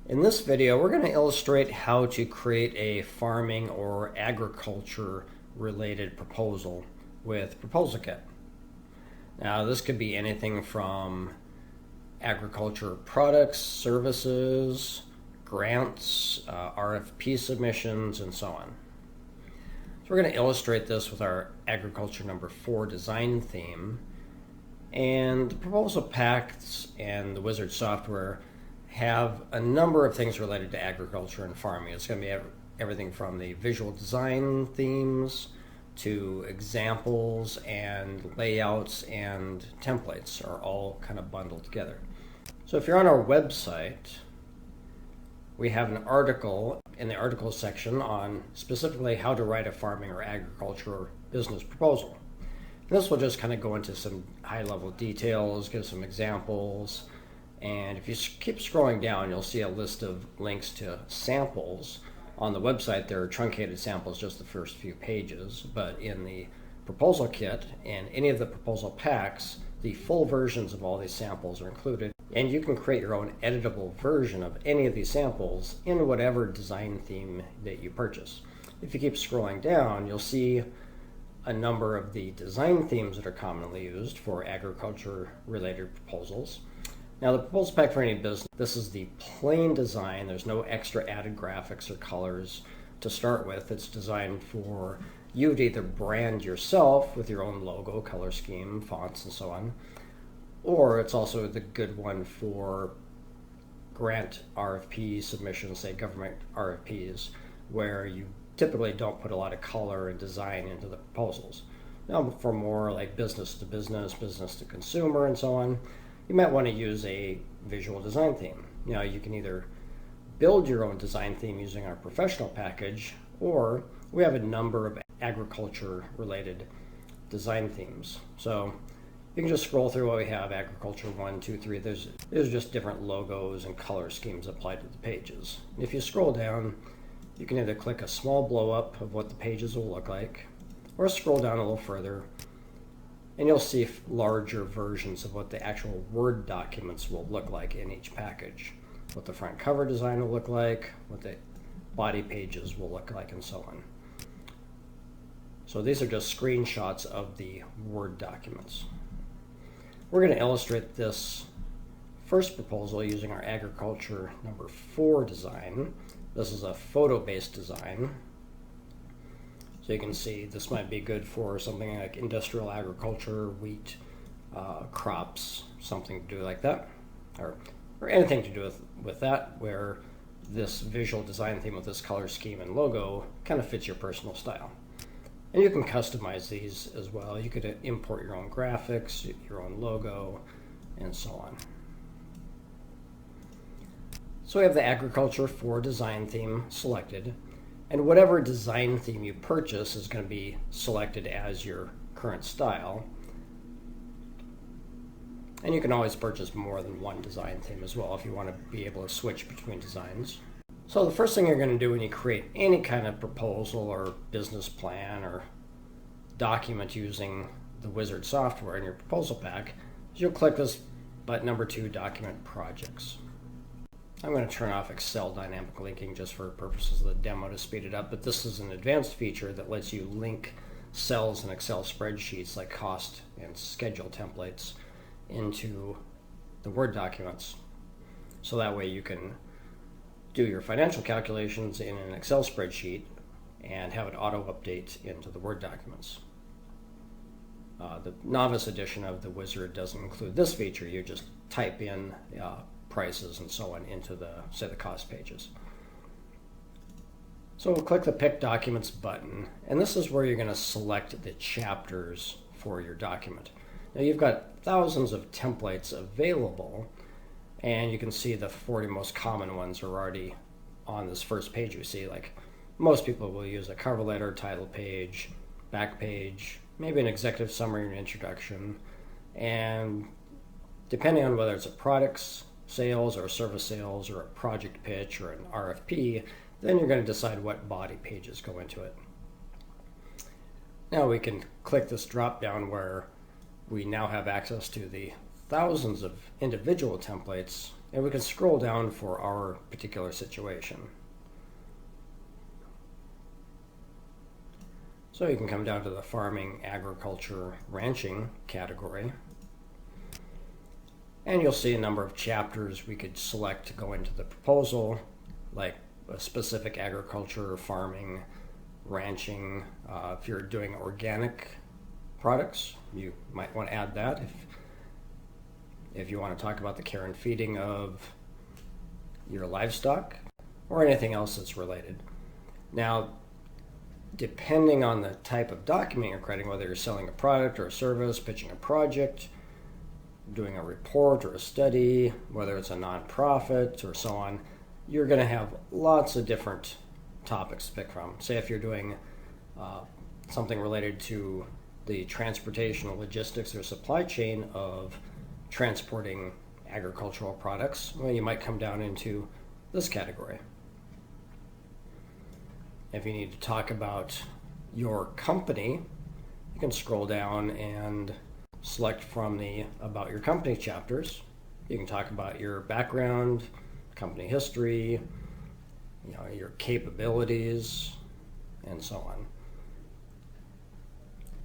In this video, we're going to illustrate how to create a farming or agriculture related proposal with Proposal Kit. Now, this could be anything from agriculture products, services, grants, RFP submissions, and so on. So we're going to illustrate this with our agriculture number 4 design theme. And the proposal packs and the Wizard software have a number of things related to agriculture and farming. It's going to be everything from the visual design themes to examples and layouts and templates are all kind of bundled together. So if you're on our website, we have an article in the article section on specifically how to write a farming or agriculture business proposal. And this will just kind of go into some high-level details, give some examples, and if you keep scrolling down, you'll see a list of links to samples. On the website, there are truncated samples, just the first few pages, but in the proposal kit and any of the proposal packs, the full versions of all these samples are included, and you can create your own editable version of any of these samples in whatever design theme that you purchase. If you keep scrolling down, you'll see a number of the design themes that are commonly used for agriculture-related proposals. Now, the proposal pack for any business, this is the plain design. There's no extra added graphics or colors to start with. It's designed for you to either brand yourself with your own logo, color scheme, fonts, and so on, or it's also the good one for grant RFP submissions, say government RFPs, where you typically don't put a lot of color and design into the proposals. Now, for more like business to business, business to consumer, and so on, you might want to use a visual design theme. Now, you can either build your own design theme using our professional package, or we have a number of agriculture-related design themes. So you can just scroll through what we have, agriculture 1, 2, 3. There's just different logos and color schemes applied to the pages. And if you scroll down, you can either click a small blow-up of what the pages will look like, or scroll down a little further, and you'll see larger versions of what the actual Word documents will look like in each package, what the front cover design will look like, what the body pages will look like, and so on. So these are just screenshots of the Word documents. We're going to illustrate this first proposal using our agriculture number 4 design. This is a photo-based design. So you can see this might be good for something like industrial agriculture, wheat, crops, something to do like that, or anything to do with that, where this visual design theme with this color scheme and logo kind of fits your personal style. And you can customize these as well. You could import your own graphics, your own logo, and so on. So we have the Agriculture 4 design theme selected, and whatever design theme you purchase is going to be selected as your current style. And you can always purchase more than one design theme as well if you want to be able to switch between designs. So the first thing you're going to do when you create any kind of proposal or business plan or document using the Wizard software in your proposal pack is you'll click this button number 2, Document Projects. I'm going to turn off Excel dynamic linking just for purposes of the demo to speed it up, but this is an advanced feature that lets you link cells in Excel spreadsheets like cost and schedule templates into the Word documents. So that way you can do your financial calculations in an Excel spreadsheet and have it auto-update into the Word documents. The novice edition of the Wizard doesn't include this feature. You just type in prices and so on into the cost pages. So we'll click the Pick Documents button, and this is where you're going to select the chapters for your document. Now you've got thousands of templates available, and you can see the 40 most common ones are already on this first page. You see, like, most people will use a cover letter, title page, back page, maybe an executive summary and introduction, and depending on whether it's a products sales or service sales or a project pitch or an RFP, then you're going to decide what body pages go into it. Now we can click this drop down where we now have access to the thousands of individual templates, and we can scroll down for our particular situation. So you can come down to the farming, agriculture, ranching category, and you'll see a number of chapters we could select to go into the proposal, like a specific agriculture, farming, ranching. If you're doing organic products, you might want to add that. If you want to talk about the care and feeding of your livestock or anything else that's related. Now, depending on the type of document you're creating, whether you're selling a product or a service, pitching a project, doing a report or a study, whether it's a nonprofit or so on, you're going to have lots of different topics to pick from. Say if you're doing something related to the transportation, logistics, or supply chain of transporting agricultural products, well, you might come down into this category. If you need to talk about your company, you can scroll down and select from the About Your Company chapters. You can talk about your background, company history, your capabilities, and so on.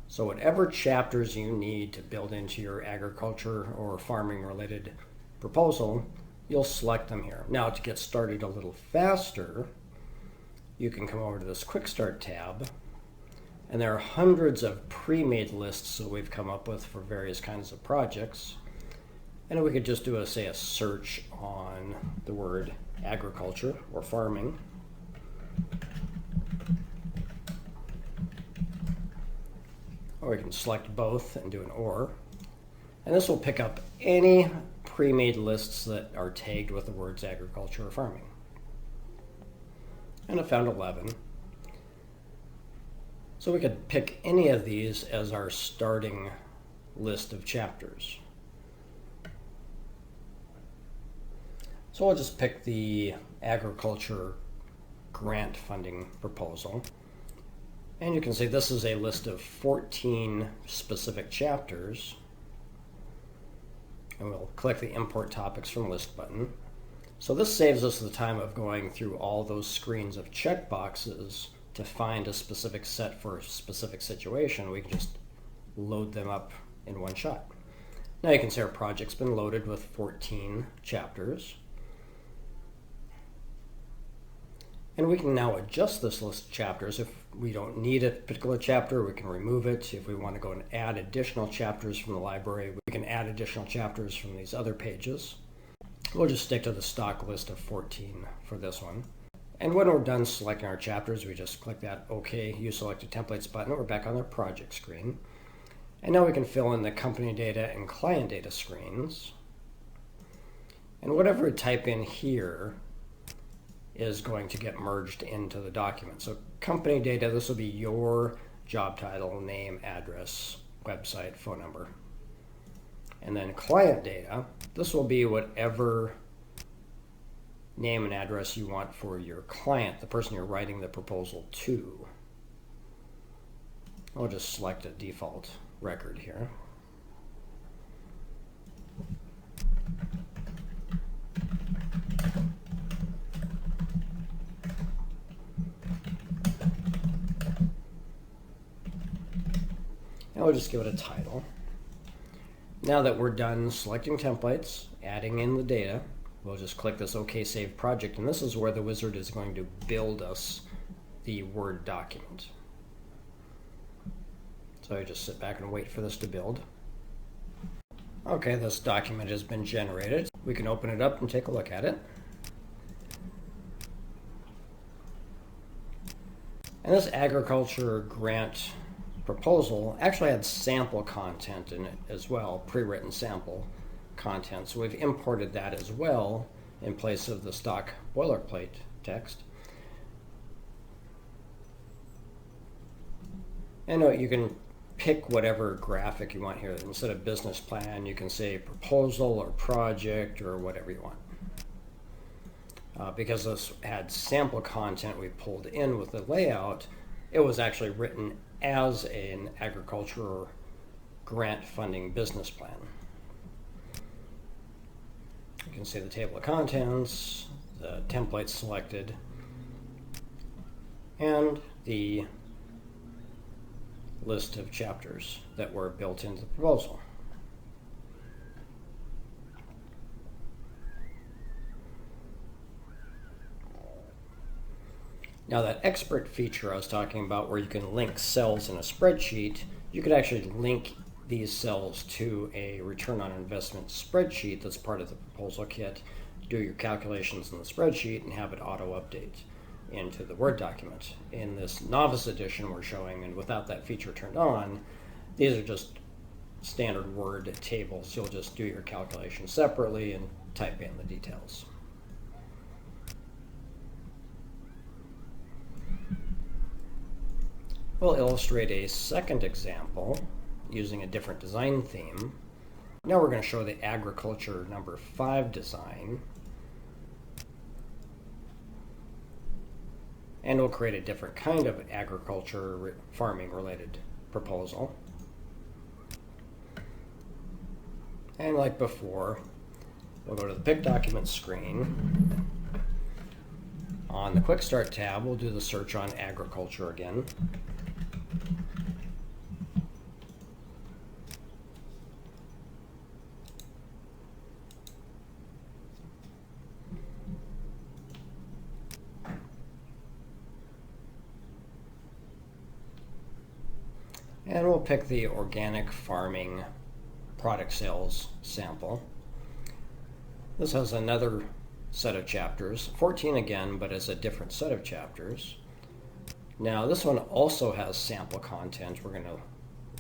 So whatever chapters you need to build into your agriculture or farming related proposal, you'll select them here. Now, to get started a little faster, you can come over to this Quick Start tab, and there are hundreds of pre-made lists that we've come up with for various kinds of projects. And we could just do a search on the word agriculture or farming. Or we can select both and do an or. And this will pick up any pre-made lists that are tagged with the words agriculture or farming. And I found 11. So we could pick any of these as our starting list of chapters. So I'll just pick the agriculture grant funding proposal. And you can see this is a list of 14 specific chapters. And we'll click the Import Topics from List button. So this saves us the time of going through all those screens of checkboxes to find a specific set for a specific situation. We can just load them up in one shot. Now you can see our project's been loaded with 14 chapters. And we can now adjust this list of chapters. If we don't need a particular chapter, we can remove it. If we want to go and add additional chapters from the library, we can add additional chapters from these other pages. We'll just stick to the stock list of 14 for this one. And when we're done selecting our chapters, we just click that OK, You Selected Templates button. We're back on the project screen. And now we can fill in the company data and client data screens. And whatever we type in here is going to get merged into the document. So company data, this will be your job title, name, address, website, phone number. And then client data, this will be whatever name and address you want for your client, the person you're writing the proposal to. I'll just select a default record here. And we'll just give it a title. Now that we're done selecting templates, adding in the data, we'll just click this OK Save Project, and this is where the wizard is going to build us the Word document. So I just sit back and wait for this to build. Okay, this document has been generated. We can open it up and take a look at it. And this agriculture grant proposal actually had sample content in it as well, pre-written sample content. So we've imported that as well in place of the stock boilerplate text. And you can pick whatever graphic you want here. Instead of business plan, you can say proposal or project or whatever you want. Because this had sample content we pulled in with the layout, it was actually written as an agriculture grant funding business plan. can see the table of contents, the template selected, and the list of chapters that were built into the proposal. Now that expert feature I was talking about, where you can link cells in a spreadsheet, you could actually link these cells to a return on investment spreadsheet that's part of the proposal kit, do your calculations in the spreadsheet, and have it auto-update into the Word document. In this novice edition we're showing, and without that feature turned on, these are just standard Word tables. You'll just do your calculations separately and type in the details. We'll illustrate a second example using a different design theme. Now we're going to show the agriculture number 5 design. And we'll create a different kind of agriculture farming related proposal. And like before, we'll go to the Pick Document screen. On the Quick Start tab, we'll do the search on agriculture again. And we'll pick the organic farming product sales sample. This has another set of chapters, 14 again, but it's a different set of chapters. Now this one also has sample content we're going to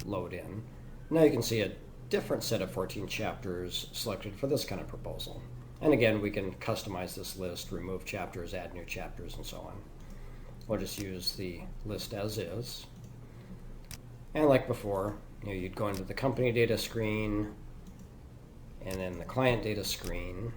load in. Now you can see a different set of 14 chapters selected for this kind of proposal. And again, we can customize this list, remove chapters, add new chapters, and so on. We'll just use the list as is. And like before, you'd go into the company data screen and then the client data screen.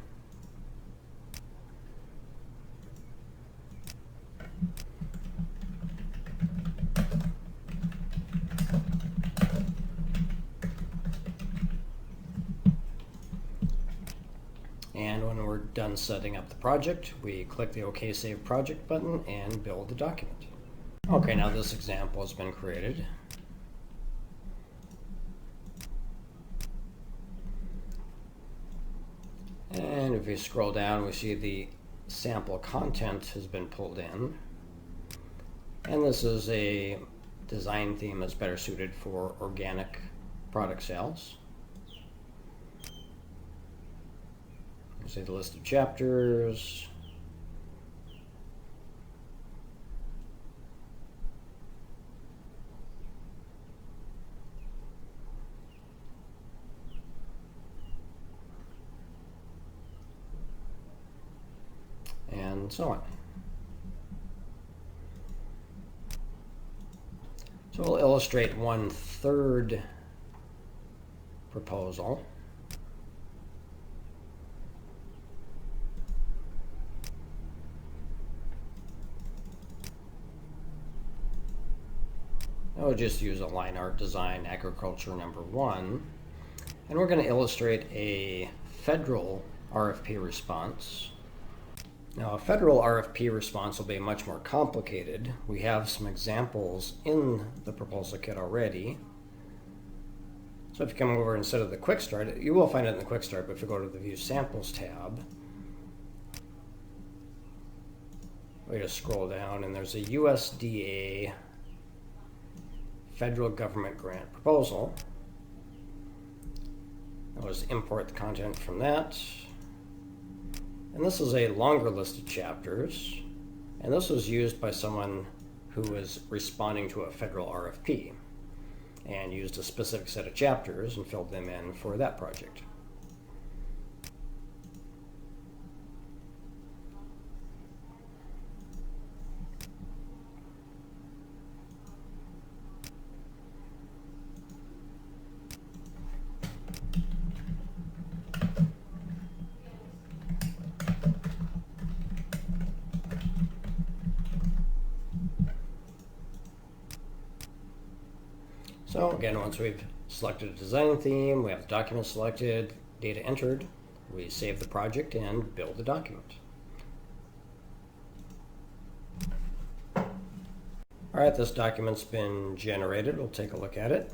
And when we're done setting up the project, we click the OK Save Project button and build the document. Okay, now this example has been created. And if we scroll down, we see the sample content has been pulled in. And this is a design theme that's better suited for organic product sales. You see the list of chapters. And so on. So we'll illustrate 1/3 proposal. I'll just use a line art design agriculture number 1. And we're going to illustrate a federal RFP response. Now, a federal RFP response will be much more complicated. We have some examples in the proposal kit already. So if you come over instead of the Quick Start, you will find it in the Quick Start, but if you go to the View Samples tab, we just scroll down and there's a USDA federal government grant proposal. I'll just import the content from that. And this is a longer list of chapters, and this was used by someone who was responding to a federal RFP and used a specific set of chapters and filled them in for that project. So again, once we've selected a design theme, we have the document selected, data entered, We save the project and build the document. Alright, this document's been generated. We'll take a look at it.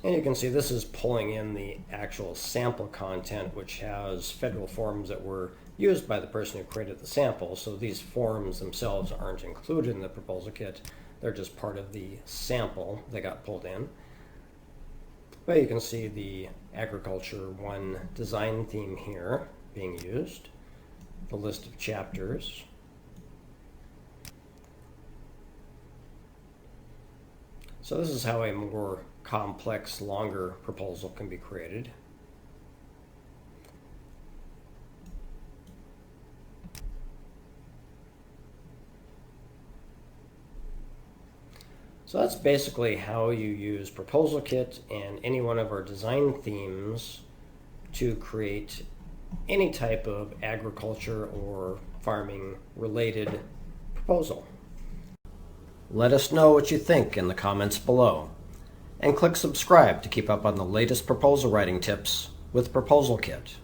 And you can see this is pulling in the actual sample content, which has federal forms that were used by the person who created the sample. So these forms themselves aren't included in the proposal kit. They're just part of the sample that got pulled in. But you can see the Agriculture 1 design theme here being used, the list of chapters. So this is how a more complex, longer proposal can be created. So that's basically how you use Proposal Kit and any one of our design themes to create any type of agriculture or farming related proposal. Let us know what you think in the comments below, and click subscribe to keep up on the latest proposal writing tips with Proposal Kit.